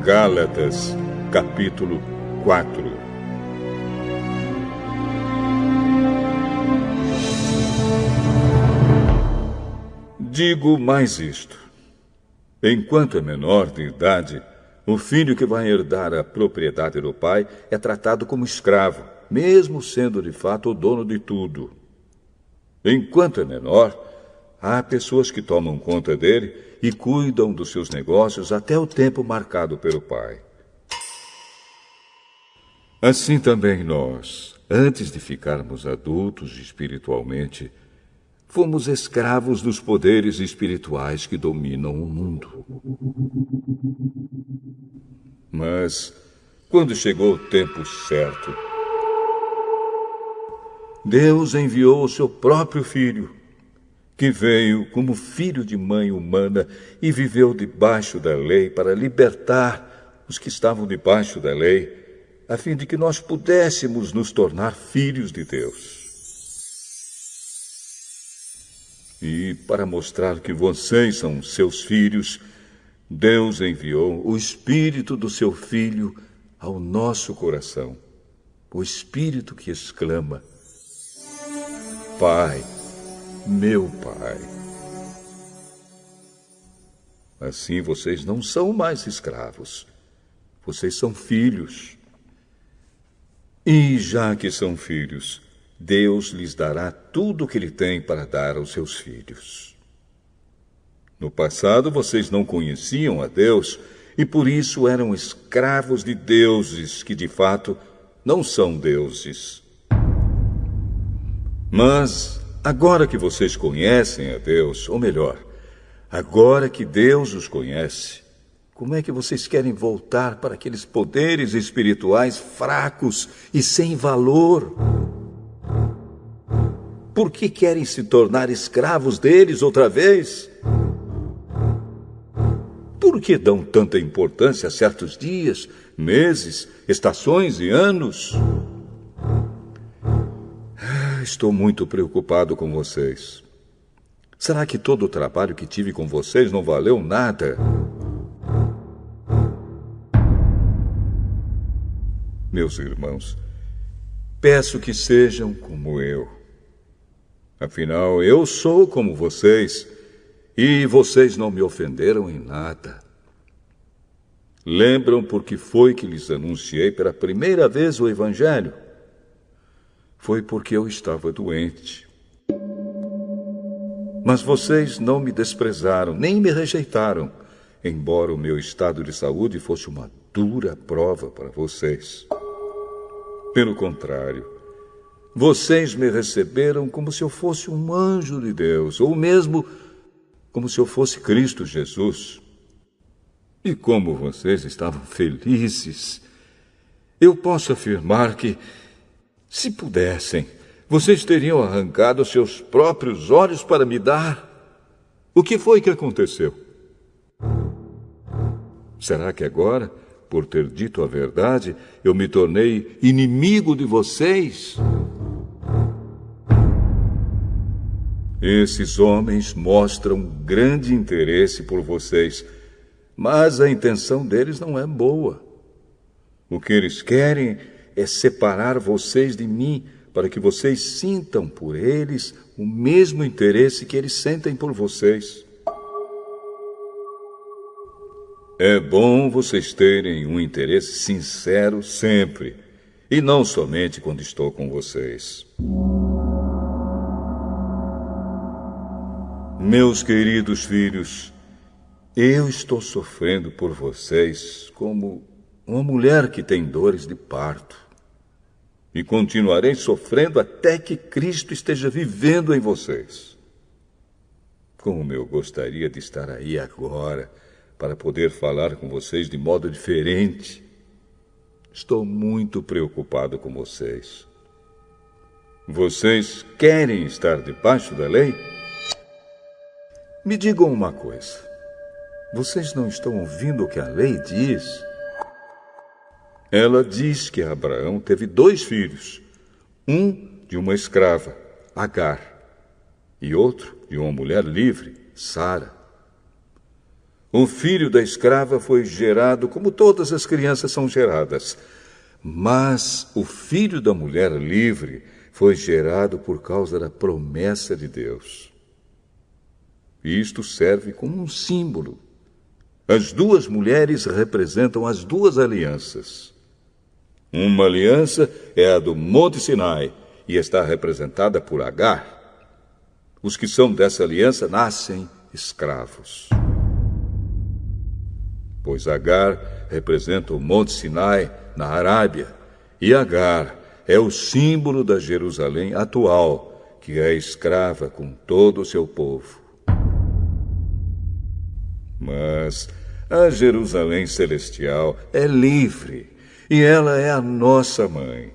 Gálatas, capítulo 4. Digo mais isto: enquanto é menor de idade, o filho que vai herdar a propriedade do pai é tratado como escravo, mesmo sendo de fato o dono de tudo. Enquanto é menor, há pessoas que tomam conta dele e cuidam dos seus negócios até o tempo marcado pelo pai. Assim também nós, antes de ficarmos adultos espiritualmente, fomos escravos dos poderes espirituais que dominam o mundo. Mas, quando chegou o tempo certo, Deus enviou o seu próprio Filho, que veio como filho de mãe humana e viveu debaixo da lei para libertar os que estavam debaixo da lei, a fim de que nós pudéssemos nos tornar filhos de Deus. E para mostrar que vocês são seus filhos, Deus enviou o Espírito do seu Filho ao nosso coração, o Espírito que exclama: Pai, meu Pai. Assim vocês não são mais escravos, vocês são filhos. E já que são filhos, Deus lhes dará tudo o que Ele tem para dar aos seus filhos. No passado vocês não conheciam a Deus e por isso eram escravos de deuses que de fato não são deuses. Mas agora que vocês conhecem a Deus, ou melhor, agora que Deus os conhece, como é que vocês querem voltar para aqueles poderes espirituais fracos e sem valor? Por que querem se tornar escravos deles outra vez? Por que dão tanta importância a certos dias, meses, estações e anos? Estou muito preocupado com vocês. Será que todo o trabalho que tive com vocês não valeu nada? Meus irmãos, peço que sejam como eu. Afinal, eu sou como vocês, e vocês não me ofenderam em nada. Lembram por que foi que lhes anunciei pela primeira vez o Evangelho? Foi porque eu estava doente. Mas vocês não me desprezaram, nem me rejeitaram, embora o meu estado de saúde fosse uma dura prova para vocês. Pelo contrário, vocês me receberam como se eu fosse um anjo de Deus, ou mesmo como se eu fosse Cristo Jesus. E como vocês estavam felizes, eu posso afirmar que, se pudessem, vocês teriam arrancado seus próprios olhos para me dar. O que foi que aconteceu? Será que agora, por ter dito a verdade, eu me tornei inimigo de vocês? Esses homens mostram grande interesse por vocês, mas a intenção deles não é boa. O que eles querem é separar vocês de mim, para que vocês sintam por eles o mesmo interesse que eles sentem por vocês. É bom vocês terem um interesse sincero sempre, e não somente quando estou com vocês. Meus queridos filhos, eu estou sofrendo por vocês como uma mulher que tem dores de parto. E continuarei sofrendo até que Cristo esteja vivendo em vocês. Como eu gostaria de estar aí agora, para poder falar com vocês de modo diferente. Estou muito preocupado com vocês. Vocês querem estar debaixo da lei? Me digam uma coisa. Vocês não estão ouvindo o que a lei diz? Ela diz que Abraão teve 2 filhos. Um de uma escrava, Agar, e outro de uma mulher livre, Sara. O filho da escrava foi gerado como todas as crianças são geradas. Mas o filho da mulher livre foi gerado por causa da promessa de Deus. Isto serve como um símbolo. As duas mulheres representam as duas alianças. Uma aliança é a do Monte Sinai e está representada por Agar. Os que são dessa aliança nascem escravos. Pois Agar representa o Monte Sinai na Arábia, e Agar é o símbolo da Jerusalém atual, que é escrava com todo o seu povo. Mas a Jerusalém celestial é livre, e ela é a nossa mãe.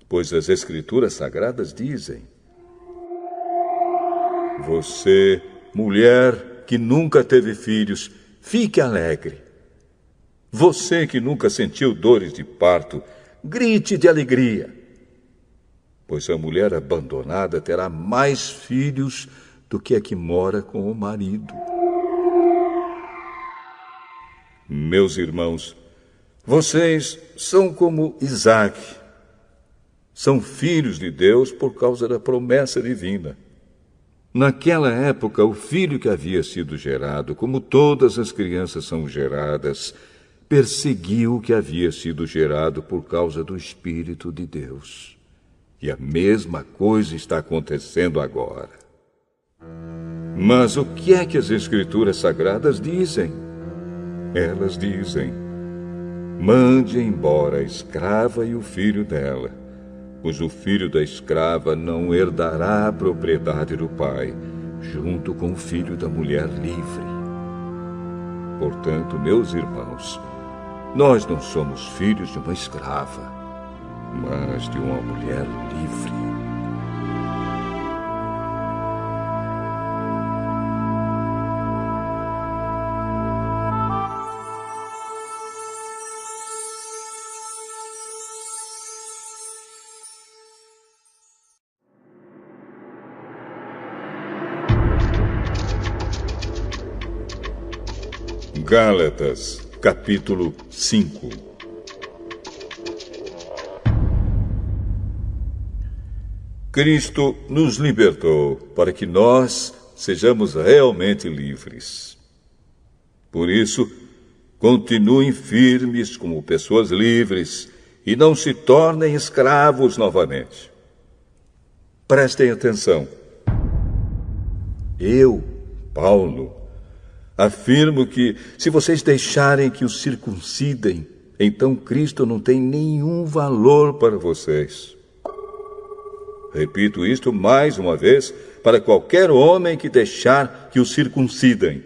Pois as Escrituras Sagradas dizem: você, mulher que nunca teve filhos, fique alegre. Você que nunca sentiu dores de parto, grite de alegria. Pois a mulher abandonada terá mais filhos do que a que mora com o marido. Meus irmãos, vocês são como Isaac. São filhos de Deus por causa da promessa divina. Naquela época, o filho que havia sido gerado, como todas as crianças são geradas, perseguiu o que havia sido gerado por causa do Espírito de Deus. E a mesma coisa está acontecendo agora. Mas o que é que as Escrituras Sagradas dizem? Elas dizem: mande embora a escrava e o filho dela, pois o filho da escrava não herdará a propriedade do pai, junto com o filho da mulher livre. Portanto, meus irmãos, nós não somos filhos de uma escrava, mas de uma mulher livre. Gálatas, capítulo 5. Cristo nos libertou para que nós sejamos realmente livres. Por isso, continuem firmes como pessoas livres e não se tornem escravos novamente. Prestem atenção. Eu, Paulo, afirmo que, se vocês deixarem que os circuncidem, então Cristo não tem nenhum valor para vocês. Repito isto mais uma vez para qualquer homem que deixar que o circuncidem.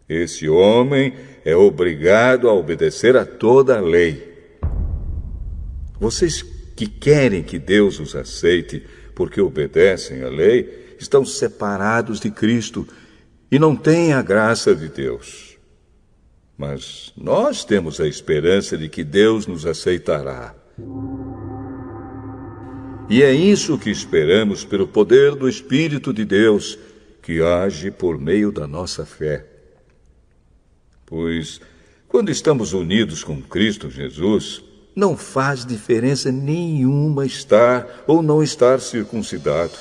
Esse homem é obrigado a obedecer a toda a lei. Vocês que querem que Deus os aceite porque obedecem à lei, estão separados de Cristo e não têm a graça de Deus. Mas nós temos a esperança de que Deus nos aceitará. E é isso que esperamos pelo poder do Espírito de Deus, que age por meio da nossa fé. Pois, quando estamos unidos com Cristo Jesus, não faz diferença nenhuma estar ou não estar circuncidado.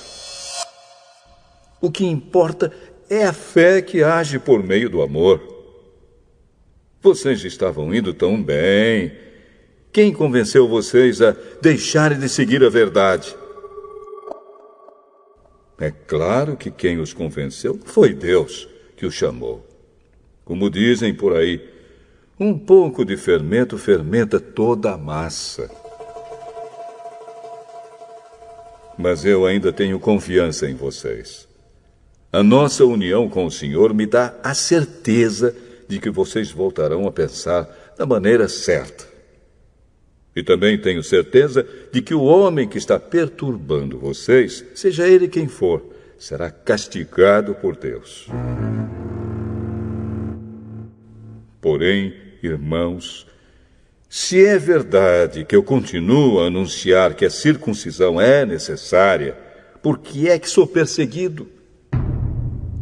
O que importa é a fé que age por meio do amor. Vocês estavam indo tão bem. Quem convenceu vocês a deixarem de seguir a verdade? É claro que quem os convenceu foi Deus que os chamou. Como dizem por aí, um pouco de fermento fermenta toda a massa. Mas eu ainda tenho confiança em vocês. A nossa união com o Senhor me dá a certeza de que vocês voltarão a pensar da maneira certa. E também tenho certeza de que o homem que está perturbando vocês, seja ele quem for, será castigado por Deus. Porém, irmãos, se é verdade que eu continuo a anunciar que a circuncisão é necessária, por que é que sou perseguido?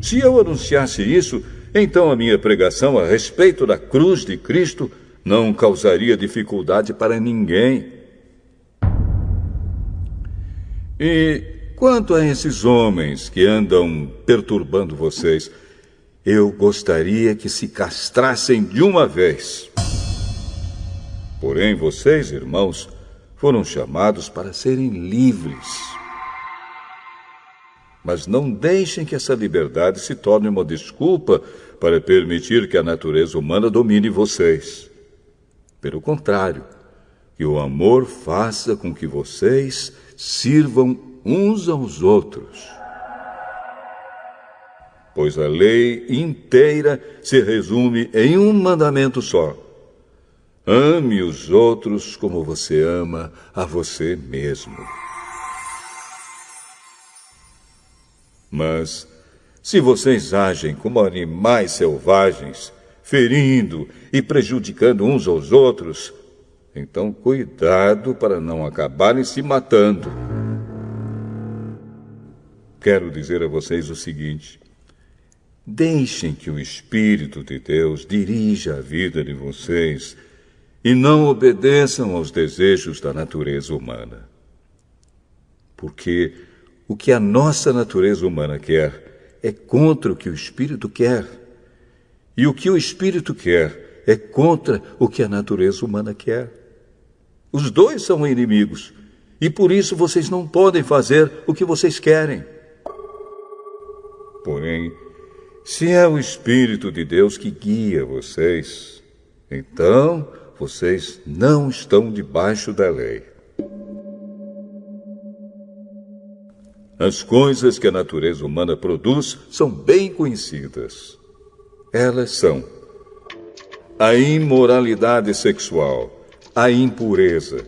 Se eu anunciasse isso, então a minha pregação a respeito da cruz de Cristo não causaria dificuldade para ninguém. E quanto a esses homens que andam perturbando vocês, eu gostaria que se castrassem de uma vez. Porém, vocês, irmãos, foram chamados para serem livres. Mas não deixem que essa liberdade se torne uma desculpa para permitir que a natureza humana domine vocês. Pelo contrário, que o amor faça com que vocês sirvam uns aos outros. Pois a lei inteira se resume em um mandamento só: ame os outros como você ama a você mesmo. Mas, se vocês agem como animais selvagens, ferindo e prejudicando uns aos outros, então cuidado para não acabarem se matando. Quero dizer a vocês o seguinte: deixem que o Espírito de Deus dirija a vida de vocês e não obedeçam aos desejos da natureza humana. Porque o que a nossa natureza humana quer é contra o que o Espírito quer. E o que o Espírito quer é contra o que a natureza humana quer. Os dois são inimigos, e por isso vocês não podem fazer o que vocês querem. Porém, se é o Espírito de Deus que guia vocês, então vocês não estão debaixo da lei. As coisas que a natureza humana produz são bem conhecidas. Elas são a imoralidade sexual, a impureza,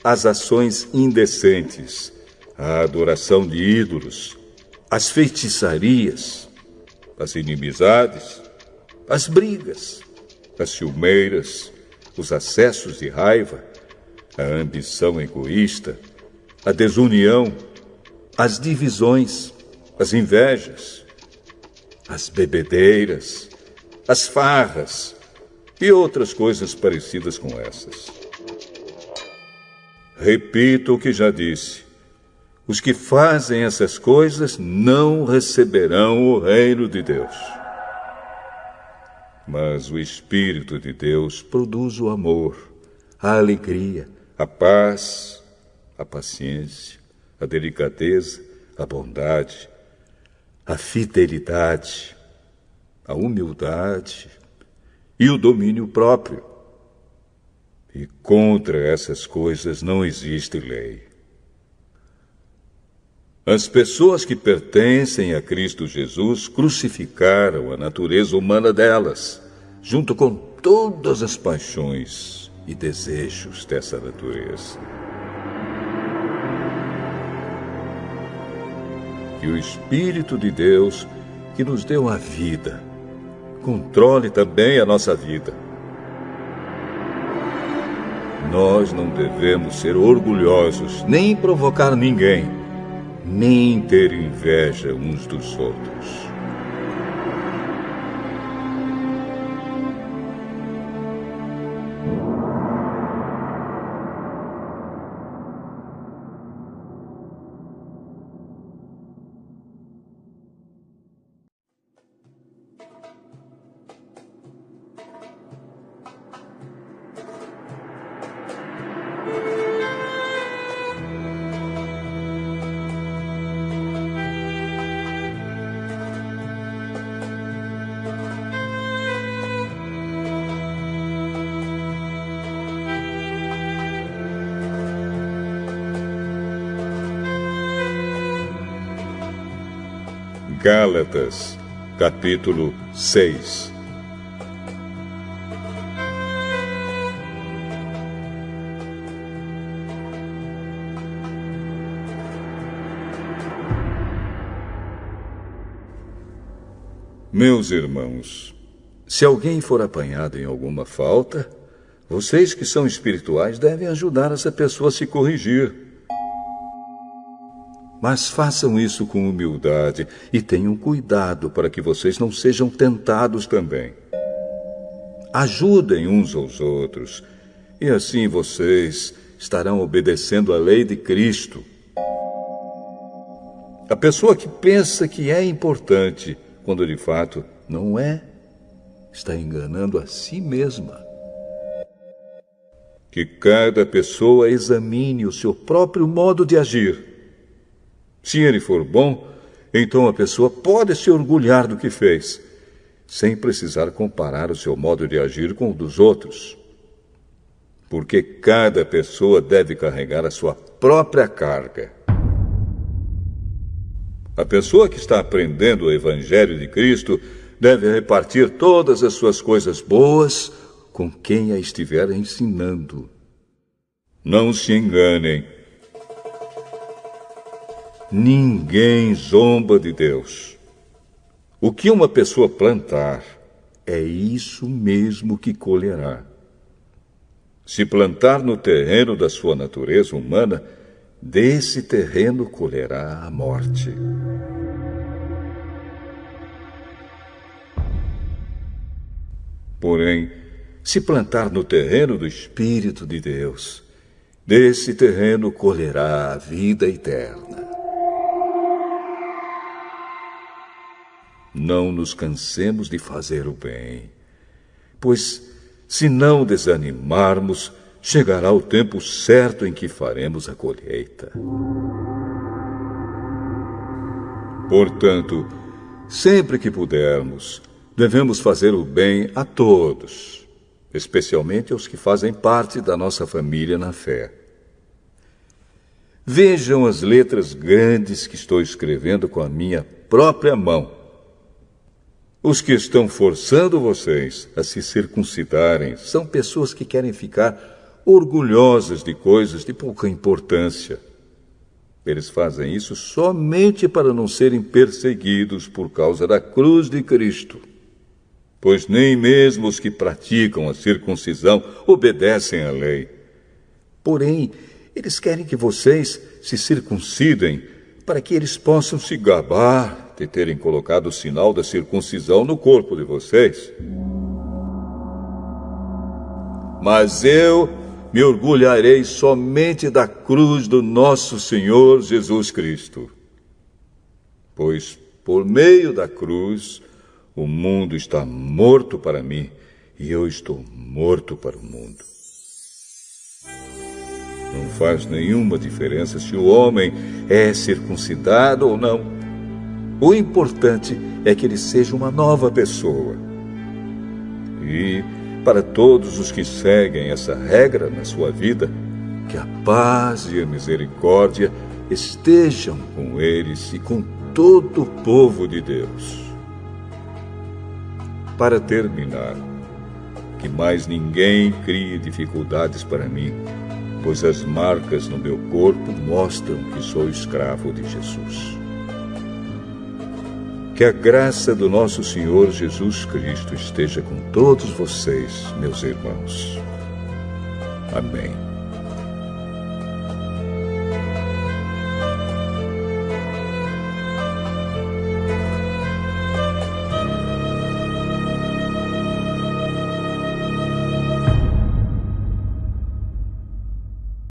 as ações indecentes, a adoração de ídolos, as feitiçarias, as inimizades, as brigas, as ciumeiras, os acessos de raiva, a ambição egoísta, a desunião, as divisões, as invejas, as bebedeiras, as farras e outras coisas parecidas com essas. Repito o que já disse: os que fazem essas coisas não receberão o reino de Deus. Mas o Espírito de Deus produz o amor, a alegria, a paz, a paciência, a delicadeza, a bondade, a fidelidade, a humildade e o domínio próprio. E contra essas coisas não existe lei. As pessoas que pertencem a Cristo Jesus crucificaram a natureza humana delas, junto com todas as paixões e desejos dessa natureza. Que o Espírito de Deus, que nos deu a vida, controle também a nossa vida. Nós não devemos ser orgulhosos, nem provocar ninguém, nem ter inveja uns dos outros. Gálatas, capítulo 6. Meus irmãos, se alguém for apanhado em alguma falta, vocês que são espirituais devem ajudar essa pessoa a se corrigir. Mas façam isso com humildade e tenham cuidado para que vocês não sejam tentados também. Ajudem uns aos outros, e assim vocês estarão obedecendo à lei de Cristo. A pessoa que pensa que é importante, quando de fato não é, está enganando a si mesma. Que cada pessoa examine o seu próprio modo de agir. Se ele for bom, então a pessoa pode se orgulhar do que fez, sem precisar comparar o seu modo de agir com o dos outros. Porque cada pessoa deve carregar a sua própria carga. A pessoa que está aprendendo o Evangelho de Cristo deve repartir todas as suas coisas boas com quem a estiver ensinando. Não se enganem. Ninguém zomba de Deus. O que uma pessoa plantar, é isso mesmo que colherá. Se plantar no terreno da sua natureza humana, desse terreno colherá a morte. Porém, se plantar no terreno do Espírito de Deus, desse terreno colherá a vida eterna. Não nos cansemos de fazer o bem, pois, se não desanimarmos, chegará o tempo certo em que faremos a colheita. Portanto, sempre que pudermos, devemos fazer o bem a todos, especialmente aos que fazem parte da nossa família na fé. Vejam as letras grandes que estou escrevendo com a minha própria mão. Os que estão forçando vocês a se circuncidarem são pessoas que querem ficar orgulhosas de coisas de pouca importância. Eles fazem isso somente para não serem perseguidos por causa da cruz de Cristo. Pois nem mesmo os que praticam a circuncisão obedecem à lei. Porém, eles querem que vocês se circuncidem para que eles possam se gabar de terem colocado o sinal da circuncisão no corpo de vocês. Mas eu me orgulharei somente da cruz do nosso Senhor Jesus Cristo. Pois, por meio da cruz, o mundo está morto para mim e eu estou morto para o mundo. Não faz nenhuma diferença se o homem é circuncidado ou não. O importante é que ele seja uma nova pessoa. E, para todos os que seguem essa regra na sua vida, que a paz e a misericórdia estejam com eles e com todo o povo de Deus. Para terminar, que mais ninguém crie dificuldades para mim, pois as marcas no meu corpo mostram que sou escravo de Jesus. Que a graça do nosso Senhor Jesus Cristo esteja com todos vocês, meus irmãos. Amém.